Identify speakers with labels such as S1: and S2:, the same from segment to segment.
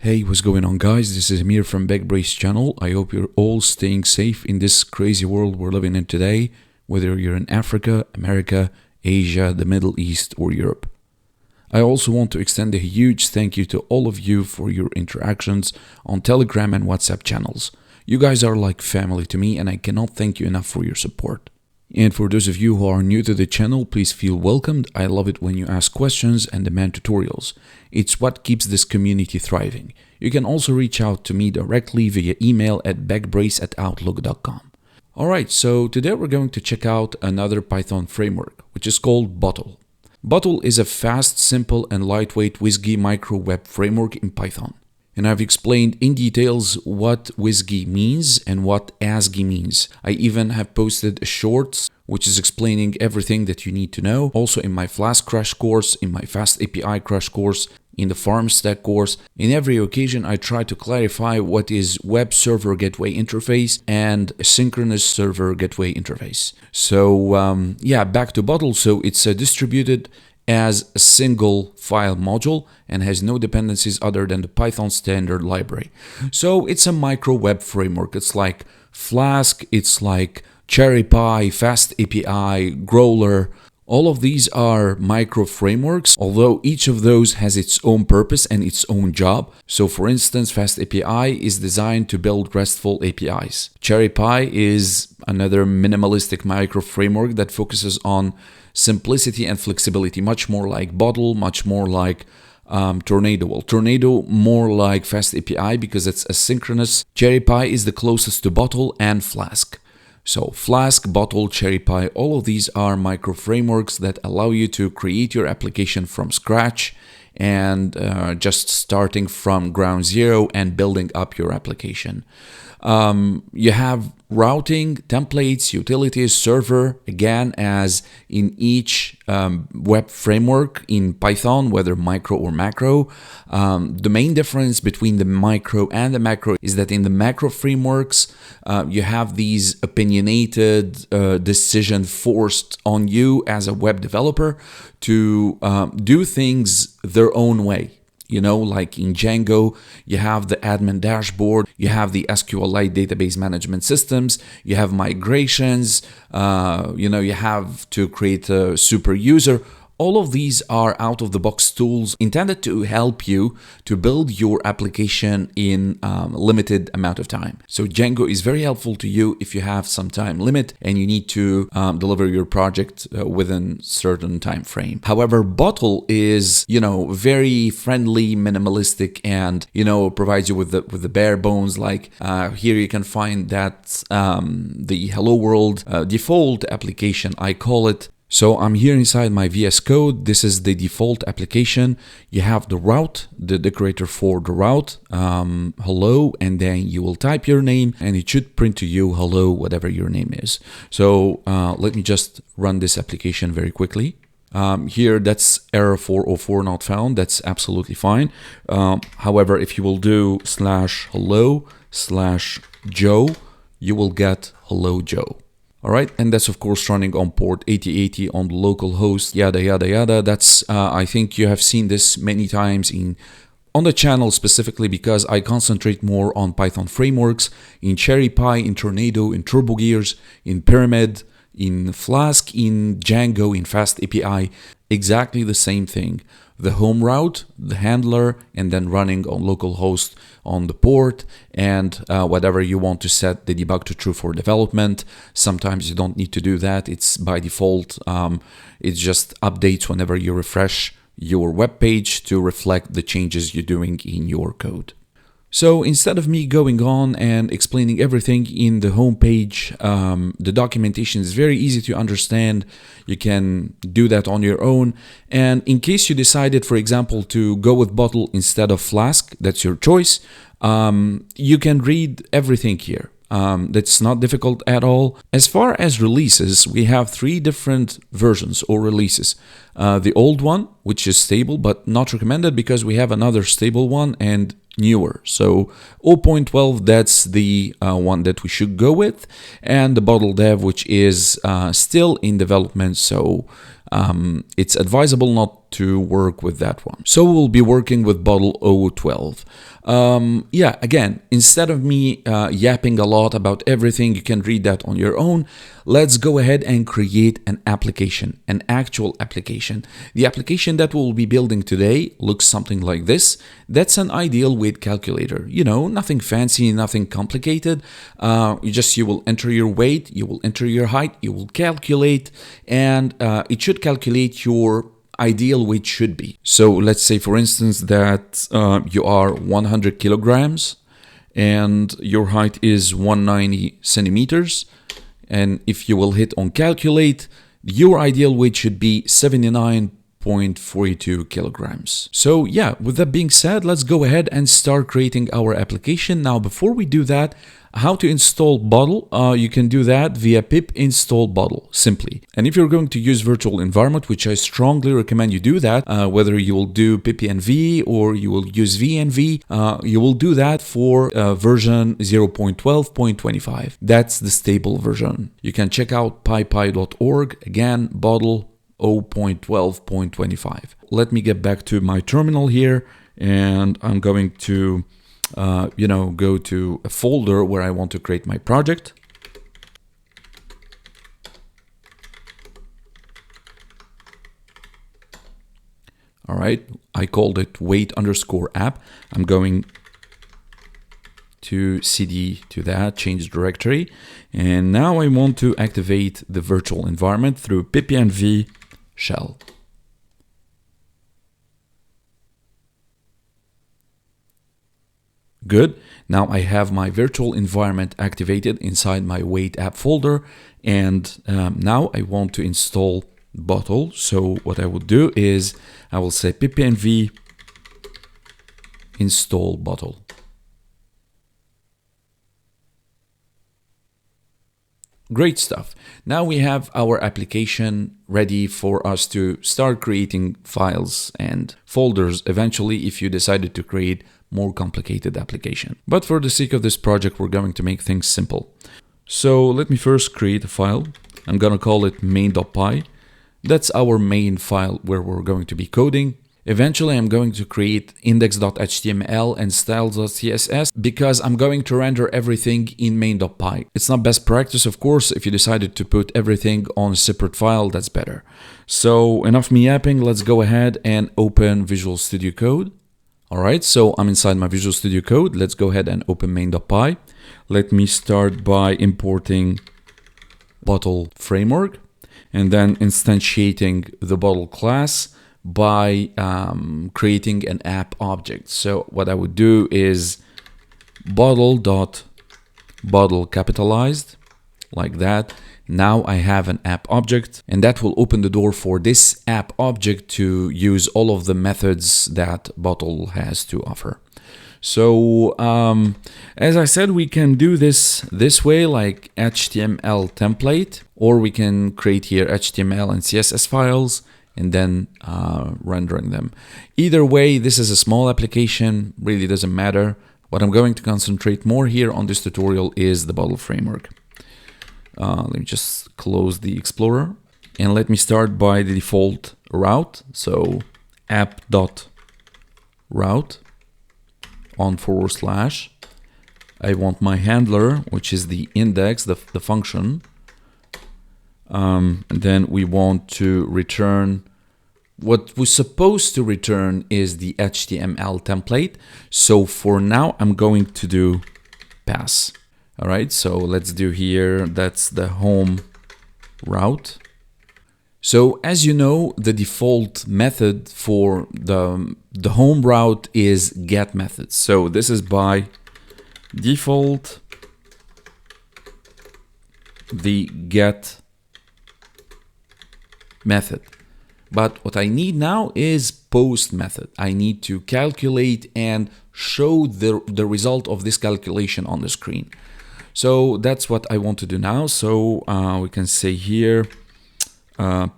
S1: Hey, what's going on, guys? This is Amir from Backbrace channel. I hope you're all staying safe in this crazy world we're living in today, whether you're in Africa, America, Asia, the Middle East, or Europe. I also want to extend a huge thank you to all of you for your interactions on Telegram and WhatsApp channels. You guys are like family to me, and I cannot thank you enough for your support. And for those of you who are new to the channel, please feel welcomed. I love it when you ask questions and demand tutorials. It's what keeps this community thriving. You can also reach out to me directly via email at backbrace@outlook.com. Alright, so today we're going to check out another Python framework, which is called Bottle. Bottle is a fast, simple, and lightweight WSGI micro web framework in Python. And I've explained in details what WSGI means and what ASGI means. I even have posted a shorts which is explaining everything that you need to know. Also in my Flask crash course, in my Fast API crash course, in the FarmStack course. In every occasion I try to clarify what is web server gateway interface and synchronous server gateway interface. So yeah, back to Bottle. So it's distributed as a single file module and has no dependencies other than the Python standard library. So it's a micro web framework. It's like Flask, it's like CherryPy, Fast API, Growler. All of these are micro frameworks, although each of those has its own purpose and its own job. So for instance, Fast API is designed to build RESTful APIs. CherryPy is another minimalistic micro framework that focuses on simplicity and flexibility, much more like Bottle, much more like Tornado. Well, Tornado more like Fast API because it's asynchronous. CherryPy is the closest to Bottle and Flask. So Flask, Bottle, CherryPy, all of these are micro frameworks that allow you to create your application from scratch and just starting from ground zero and building up your application. You have routing, templates, utilities, server, again, as in each web framework in Python, whether micro or macro. The main difference between the micro and the macro is that in the macro frameworks, you have these opinionated decision forced on you as a web developer to do things their own way. You know, like in Django, you have the admin dashboard, you have the SQLite database management systems, you have migrations, you have to create a super user. All of these are out-of-the-box tools intended to help you to build your application in a limited amount of time. So Django is very helpful to you if you have some time limit and you need to deliver your project within certain time frame. However, Bottle is, very friendly, minimalistic, and, provides you with the bare bones. Like here you can find that the Hello World default application, I call it. So I'm here inside my VS Code. This is the default application. You have the route, the decorator for the route, hello, and then you will type your name and it should print to you hello, whatever your name is. So let me just run this application very quickly. Here that's error 404 not found. That's absolutely fine. However, if you will do /hello/Joe, you will get hello Joe. Alright, and that's of course running on port 8080 on the local host, yada yada yada. That's I think you have seen this many times on the channel, specifically because I concentrate more on Python frameworks in CherryPy, in Tornado, in TurboGears, in Pyramid, in Flask, in Django, in Fast API. Exactly the same thing. The home route, the handler, and then running on localhost on the port, and whatever you want to set the debug to true for development. Sometimes you don't need to do that. It's by default. It just updates whenever you refresh your web page to reflect the changes you're doing in your code. So instead of me going on and explaining everything in the home page, the documentation is very easy to understand. You can do that on your own. And in case you decided, for example, to go with Bottle instead of Flask, that's your choice. You can read everything here. That's not difficult at all. As far as releases, we have 3 different versions or releases. The old one, which is stable but not recommended because we have another stable one, and newer. So 0.12, that's the one that we should go with, and the bottle dev, which is still in development, so it's advisable not to work with that one. So we'll be working with bottle 012. Yeah, again, instead of me yapping a lot about everything, you can read that on your own. Let's go ahead and create an application, an actual application. The application that we'll be building today looks something like this. That's an ideal weight calculator. You know, nothing fancy, nothing complicated. You will enter your weight, you will enter your height, you will calculate, and it should calculate your ideal weight should be. So let's say, for instance, that you are 100 kilograms and your height is 190 centimeters. And if you will hit on calculate, your ideal weight should be 79.42 kilograms. So yeah, with that being said, let's go ahead and start creating our application. Now, before we do that, how to install Bottle? You can do that via pip install Bottle, simply. And if you're going to use virtual environment, which I strongly recommend you do that, whether you will do pip-env or you will use venv, you will do that for version 0.12.25. That's the stable version. You can check out pypy.org, again, Bottle 0.12.25. Let me get back to my terminal here, and I'm going to go to a folder where I want to create my project. All right, I called it weight_app. I'm going to cd to that, change directory. And now I want to activate the virtual environment through pip-env shell. Good. Now I have my virtual environment activated inside my weight app folder, and now I want to install Bottle. So what I will do is I will say pip-env install Bottle. Great stuff. Now we have our application ready for us to start creating files and folders eventually if you decided to create more complicated application. But for the sake of this project, we're going to make things simple. So let me first create a file. I'm going to call it main.py. That's our main file where we're going to be coding. Eventually, I'm going to create index.html and styles.css because I'm going to render everything in main.py. It's not best practice, of course. If you decided to put everything on a separate file, that's better. So enough me yapping, let's go ahead and open Visual Studio Code. All right, so I'm inside my Visual Studio Code. Let's go ahead and open main.py. Let me start by importing Bottle framework and then instantiating the Bottle class by creating an app object. So what I would do is bottle.bottle capitalized like that. Now I have an app object, and that will open the door for this app object to use all of the methods that Bottle has to offer. So as I said, we can do this way, like HTML template, or we can create here HTML and CSS files and then rendering them. Either way, this is a small application, really doesn't matter. What I'm going to concentrate more here on this tutorial is the Bottle framework. Let me just close the Explorer and let me start by the default route. So app.route on /. I want my handler, which is the index, the function. And then we want to return, what we're supposed to return is the HTML template. So for now, I'm going to do pass. All right, so let's do here, that's the home route. So as you know, the default method for the home route is get method. So this is by default the get method. But what I need now is post method. I need to calculate and show the result of this calculation on the screen. So that's what I want to do now. So we can say here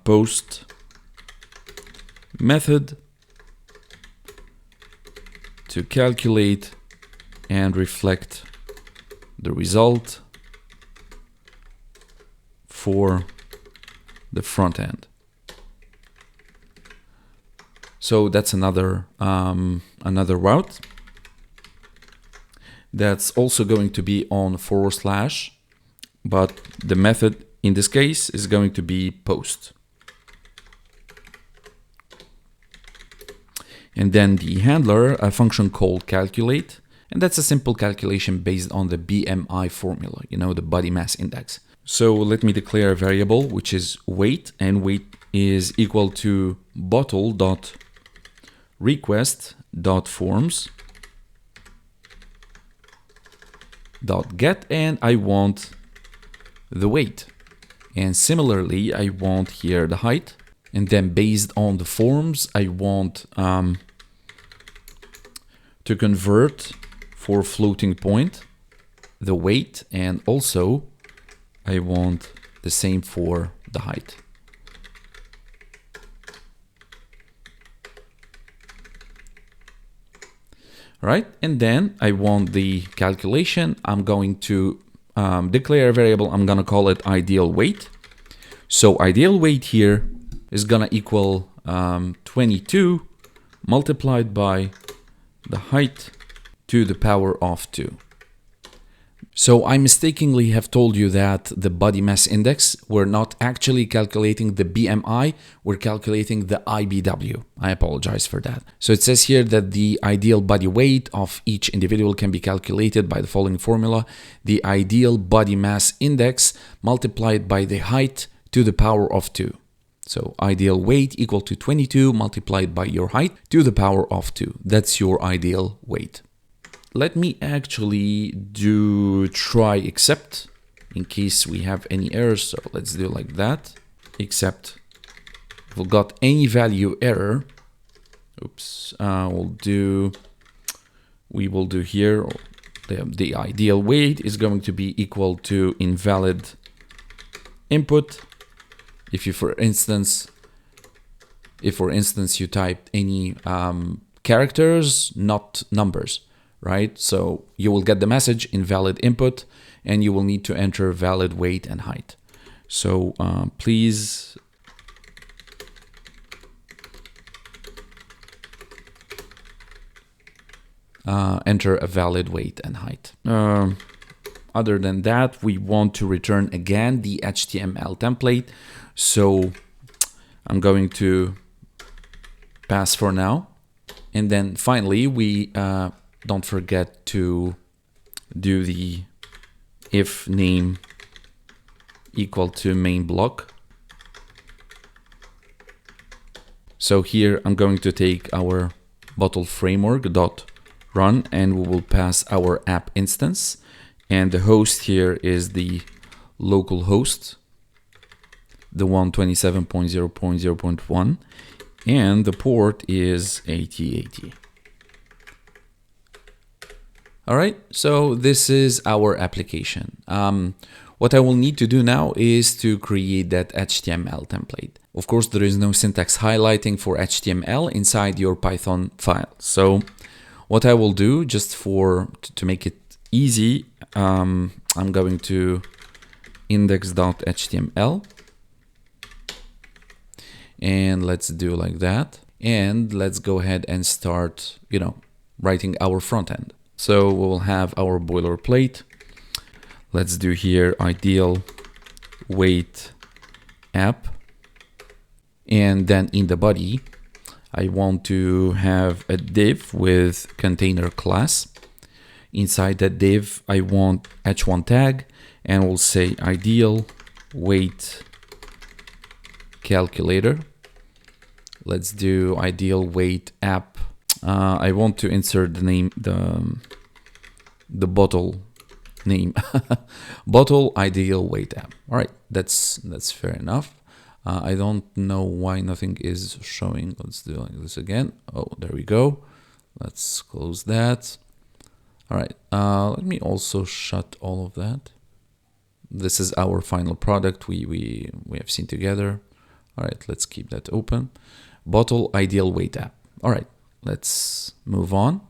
S1: post method to calculate and reflect the result for the front end. So that's another route. That's also going to be on /, but the method in this case is going to be post. And then the handler, a function called calculate, and that's a simple calculation based on the BMI formula, you know, the body mass index. So let me declare a variable which is weight, and weight is equal to bottle.request.forms.get, and I want the weight. And similarly, I want here the height. And then based on the forms, I want to convert for floating point the weight, and also I want the same for the height. All right, and then I want the calculation. I'm going to declare a variable. I'm gonna call it ideal weight. So ideal weight here is gonna equal 22 multiplied by the height to the power of 2. So I mistakenly have told you that the body mass index, we're not actually calculating the BMI, we're calculating the IBW. I apologize for that. So it says here that the ideal body weight of each individual can be calculated by the following formula: the ideal body mass index multiplied by the height to the power of 2. So ideal weight equal to 22 multiplied by your height to the power of 2. That's your ideal weight. Let me actually do try except in case we have any errors. So let's do like that. Except if we got any value error, oops, we will do here the ideal weight is going to be equal to invalid input. If for instance you typed any characters, not numbers, right? So you will get the message invalid input, and you will need to enter valid weight and height. So please enter a valid weight and height. Other than that, we want to return again the HTML template. So I'm going to pass for now. And then finally, we don't forget to do the if name equal to main block. So here I'm going to take our bottle framework dot run, and we will pass our app instance. And the host here is the local host, the 127.0.0.1, and the port is 8080. All right, so this is our application. What I will need to do now is to create that HTML template. Of course, there is no syntax highlighting for HTML inside your Python file. So what I will do, just to make it easy, I'm going to index.html, and let's do like that. And let's go ahead and start, writing our front end. So we will have our boilerplate. Let's do here ideal weight app. And then in the body, I want to have a div with container class. Inside that div, I want h1 tag, and we'll say ideal weight calculator. Let's do ideal weight app. I want to insert the name, the bottle name, bottle ideal weight app. All right, that's fair enough. I don't know why nothing is showing. Let's do like this again. Oh, there we go. Let's close that. All right, let me also shut all of that. This is our final product we have seen together. All right, let's keep that open. Bottle ideal weight app. All right, let's move on.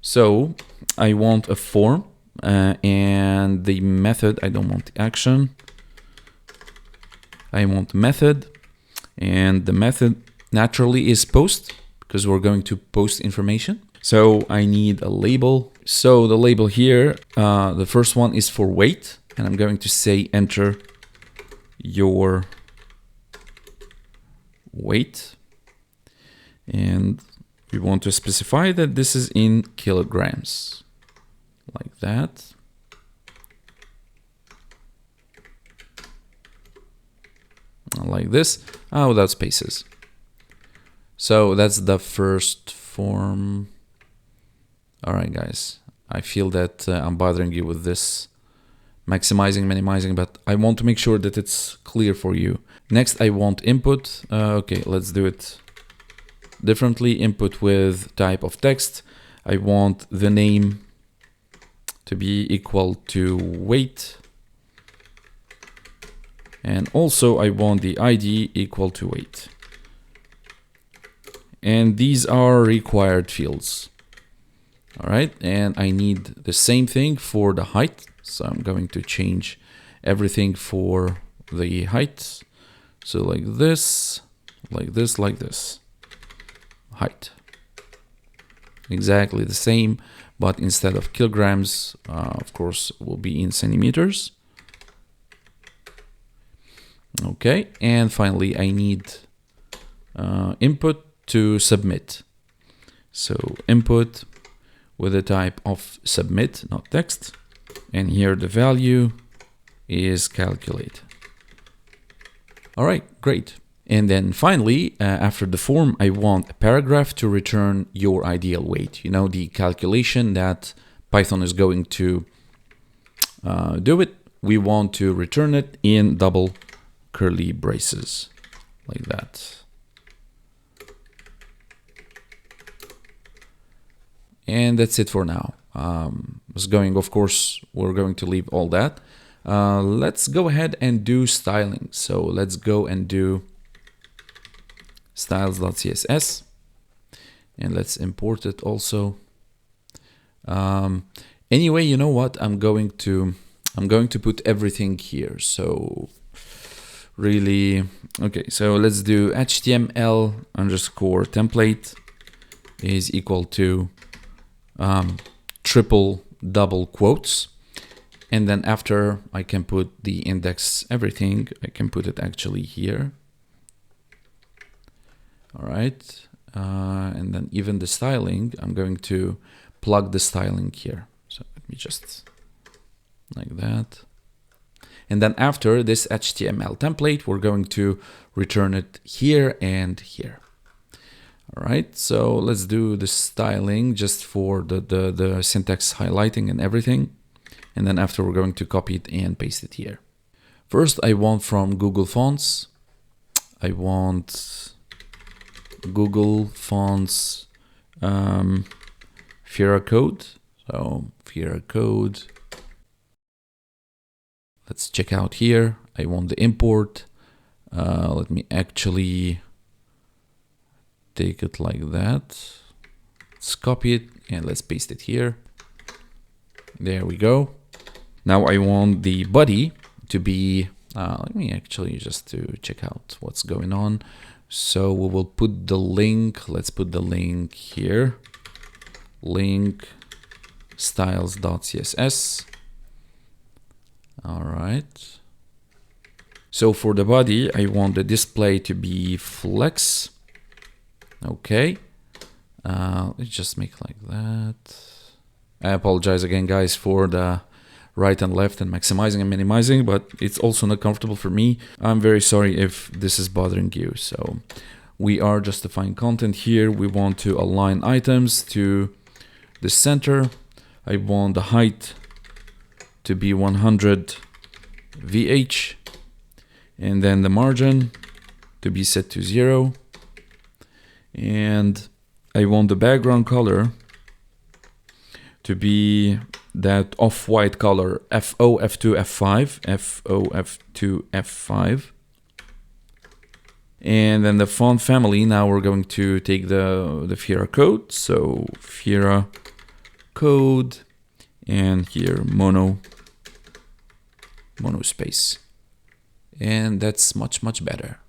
S1: So I want a form and the method, I don't want the action. I want method, and the method naturally is post because we're going to post information. So I need a label. So the label here, the first one is for weight, and I'm going to say enter your weight. And we want to specify that this is in kilograms, like that. Like this, without spaces. So that's the first form. All right, guys, I feel that I'm bothering you with this maximizing, minimizing, but I want to make sure that it's clear for you. Next, I want input. Okay, let's do it differently. Input with type of text. I want the name to be equal to weight. And also I want the ID equal to weight. And these are required fields. All right, and I need the same thing for the height. So I'm going to change everything for the height. So like this, like this, like this. Height. Exactly the same, but instead of kilograms, of course, will be in centimeters. Okay, and finally I need input to submit. So input with a type of submit, not text. And here the value is calculate. All right, great. And then finally, after the form, I want a paragraph to return your ideal weight. You know, the calculation that Python is going to do it. We want to return it in double curly braces, like that. And that's it for now. Of course, we're going to leave all that. Let's go ahead and do styling. So let's go and do styles.css, and let's import it also. Anyway, you know what? I'm going to put everything here. So really, okay. So let's do HTML underscore template is equal to triple double quotes, and then after I can put the index everything. I can put it actually here. All right, and then even the styling, I'm going to plug the styling here. So let me just like that. And then after this HTML template, we're going to return it here and here. All right, so let's do the styling just for the syntax highlighting and everything. And then after, we're going to copy it and paste it here. First, I want from Google Fonts. I want Google Fonts Fiera code. So Fiera code. Let's check out here. I want the import. Let me actually take it like that. Let's copy it and let's paste it here. There we go. Now I want the body to be, let me actually just to check out what's going on. So we will put the link. Let's put the link here. Link styles.css. All right. So for the body, I want the display to be flex. Okay. Let's just make like that. I apologize again, guys, for the right and left and maximizing and minimizing, but it's also not comfortable for me. I'm very sorry if this is bothering you. So we are justifying content here. We want to align items to the center. I want the height to be 100 VH, and then the margin to be set to 0. And I want the background color to be that off-white color, FO, F2, F5, FO, F2, F5. And then the font family, now we're going to take the Fiera code. So Fiera code, and here mono space. And that's much better.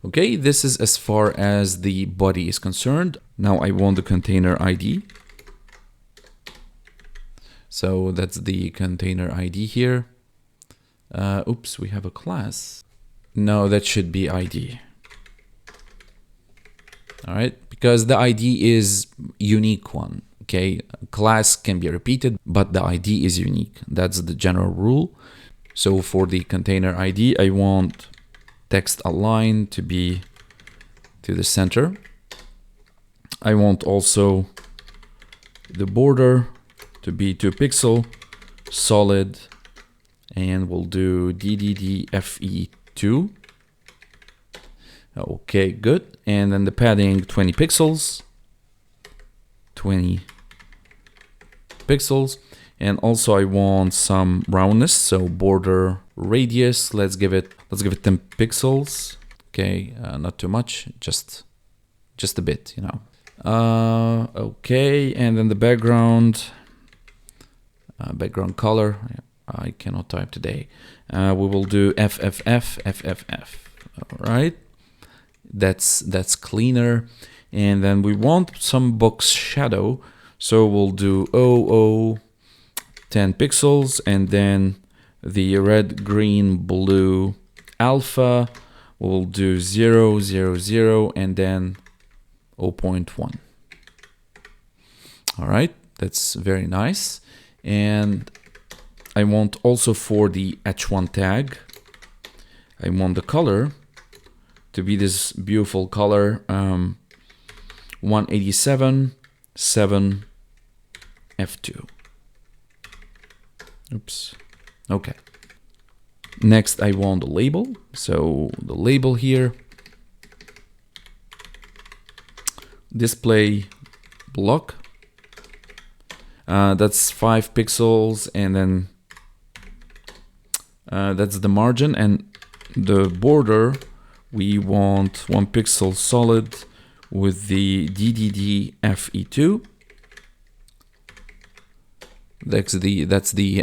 S1: Okay, this is as far as the body is concerned. Now I want the container ID. So that's the container ID here. Oops, we have a class. No, that should be ID. All right, because the ID is unique one. Okay, class can be repeated, but the ID is unique. That's the general rule. So for the container ID, I want text align to be to the center. I want also the border to be 2 pixel, solid, and we'll do DDDFE2. Okay, good. And then the padding 20 pixels. 20 pixels. And also I want some roundness, so border radius, let's give it 10 pixels. Okay, not too much, just a bit, you know. Okay, and then the background color, I cannot type today. We will do FFF. All right, that's cleaner. And then we want some box shadow, so we'll do 10 pixels, and then the red, green, blue alpha, we'll do 0, 0, 0, and then 0.1. All right, that's very nice. And I want also for the h1 tag, I want the color to be this beautiful color, 187.7 F2. Oops. Okay. Next, I want the label. So the label here, display block. That's 5 pixels, and then that's the margin, and the border we want 1 pixel solid with the DDDFE2. That's the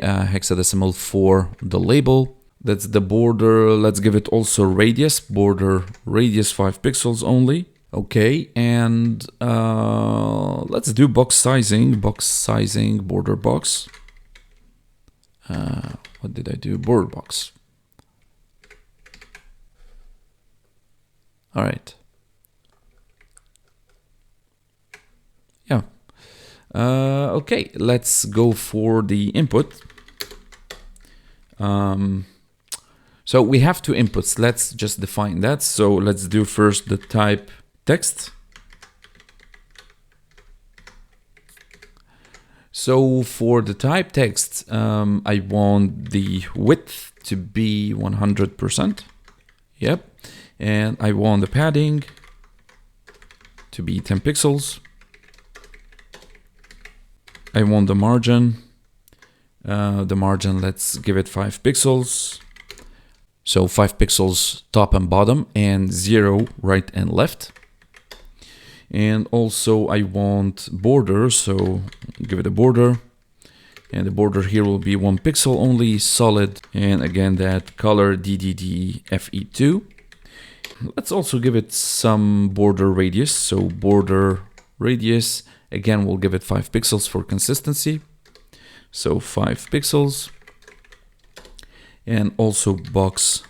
S1: hexadecimal for the label. That's the border. Let's give it also radius. Border radius 5 pixels only. Okay, and let's do box sizing. Border box. What did I do? Border box. All right. Yeah. Okay, let's go for the input. So we have 2 inputs. Let's just define that. So let's do first the type text. So for the type text, I want the width to be 100%. Yep. And I want the padding to be 10 pixels. I want the margin. Let's give it 5 pixels. So 5 pixels top and bottom, and 0 right and left. And also I want border, so give it a border. And the border here will be 1 pixel only, solid. And again, that color DDDFE2. Let's also give it some border radius. So border radius, again, we'll give it 5 pixels for consistency. So 5 pixels. And also box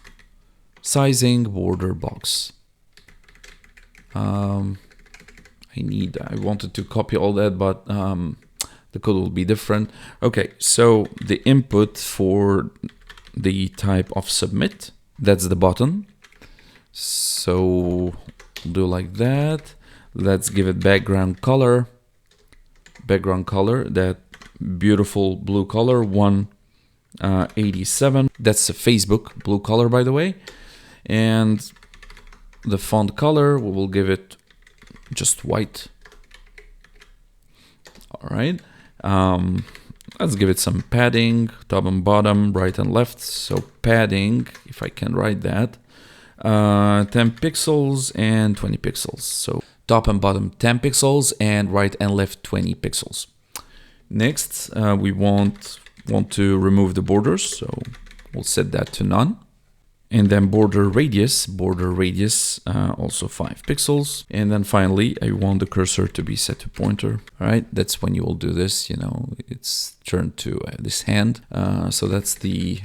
S1: sizing, border box. I wanted to copy all that, but the code will be different. Okay, so the input for the type of submit, that's the button. So we'll do like that. Let's give it background color. That beautiful blue color, 187. That's a Facebook blue color, by the way. And the font color, we will give it just white. All right. Let's give it some padding, top and bottom, right and left. So padding, if I can write that, 10 pixels and 20 pixels. So top and bottom 10 pixels and right and left 20 pixels. Next, we want to remove the borders, so we'll set that to none. And then border radius, also 5 pixels. And then finally, I want the cursor to be set to pointer. All right, that's when you will do this, you know, it's turned to this hand. So that's the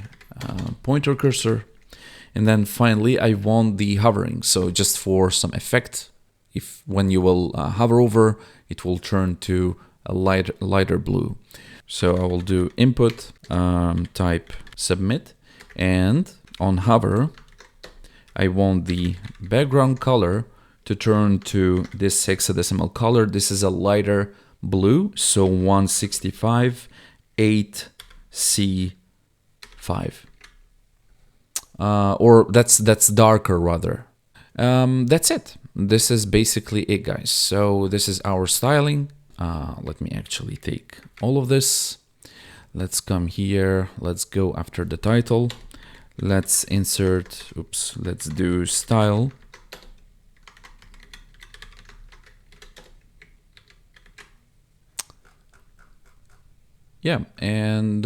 S1: pointer cursor. And then finally, I want the hovering. So just for some effect, if when you will hover over, it will turn to a lighter blue. So I will do input, type submit, and on hover, I want the background color to turn to this hexadecimal color. This is a lighter blue, so 165 8C5. Or that's darker rather. That's it. This is basically it, guys. So this is our styling. Let me actually take all of this. Let's come here. Let's go after the title. Let's insert, let's do style. Yeah, and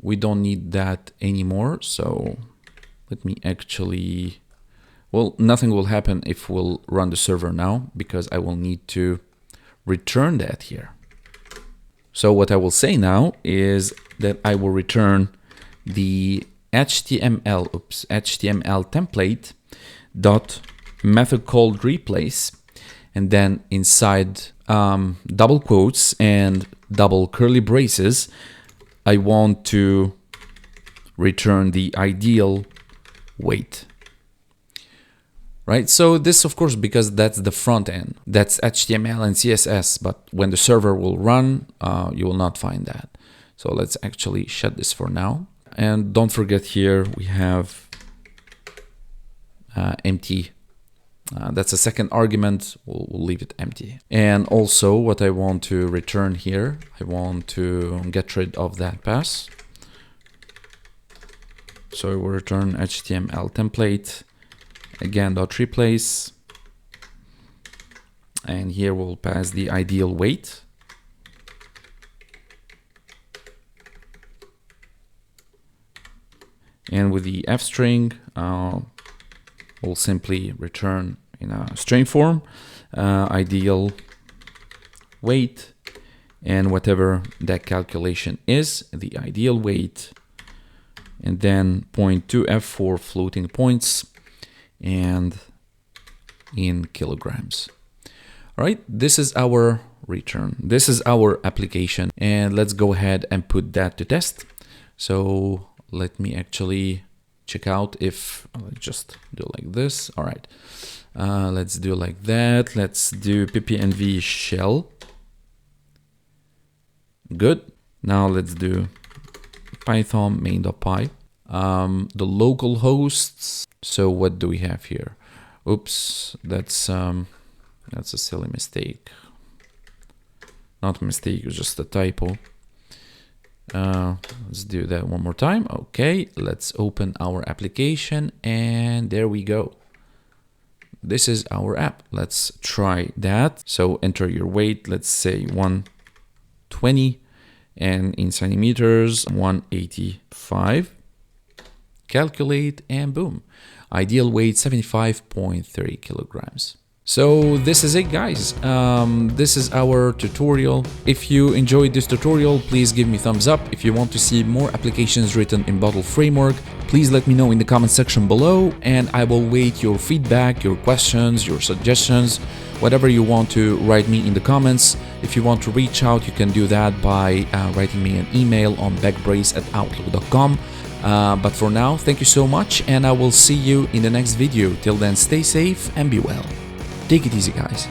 S1: we don't need that anymore. So let me actually, well, nothing will happen if we'll run the server now, because I will need to return that here. So what I will say now is that I will return the HTML template dot method called replace, and then inside double quotes and double curly braces, I want to return the ideal weight. Right, so this, of course, because that's the front end, that's HTML and CSS, but when the server will run, you will not find that. So let's actually shut this for now. And don't forget, here we have empty. That's a second argument. We'll leave it empty. And also what I want to return here, I want to get rid of that pass. So I will return HTML template, again, dot replace. And here we'll pass the ideal weight. And with the f string, we'll simply return in a string form ideal weight, and whatever that calculation is, the ideal weight, and then point to f for floating points and in kilograms. All right, this is our return. This is our application, and let's go ahead and put that to test. So let me actually check out if just do like this. All right, let's do like that. Let's do ppnv shell. Good. Now let's do python main.py. The local hosts. So what do we have here? Oops, that's a silly mistake. Not a mistake, it's just a typo. Let's do that one more time. Okay, let's open our application, and there we go. This is our app. Let's try that. So enter your weight, let's say 120, and in centimeters 185. Calculate, and boom, ideal weight 75.30 kilograms. So this is it, guys. This is our tutorial. If you enjoyed this tutorial, please give me a thumbs up. If you want to see more applications written in Bottle Framework, please let me know in the comment section below, and I will wait your feedback, your questions, your suggestions, whatever you want to write me in the comments. If you want to reach out, you can do that by writing me an email on backbrace@outlook.com. But for now, thank you so much, and I will see you in the next video. Till then, stay safe and be well. Take it easy, guys.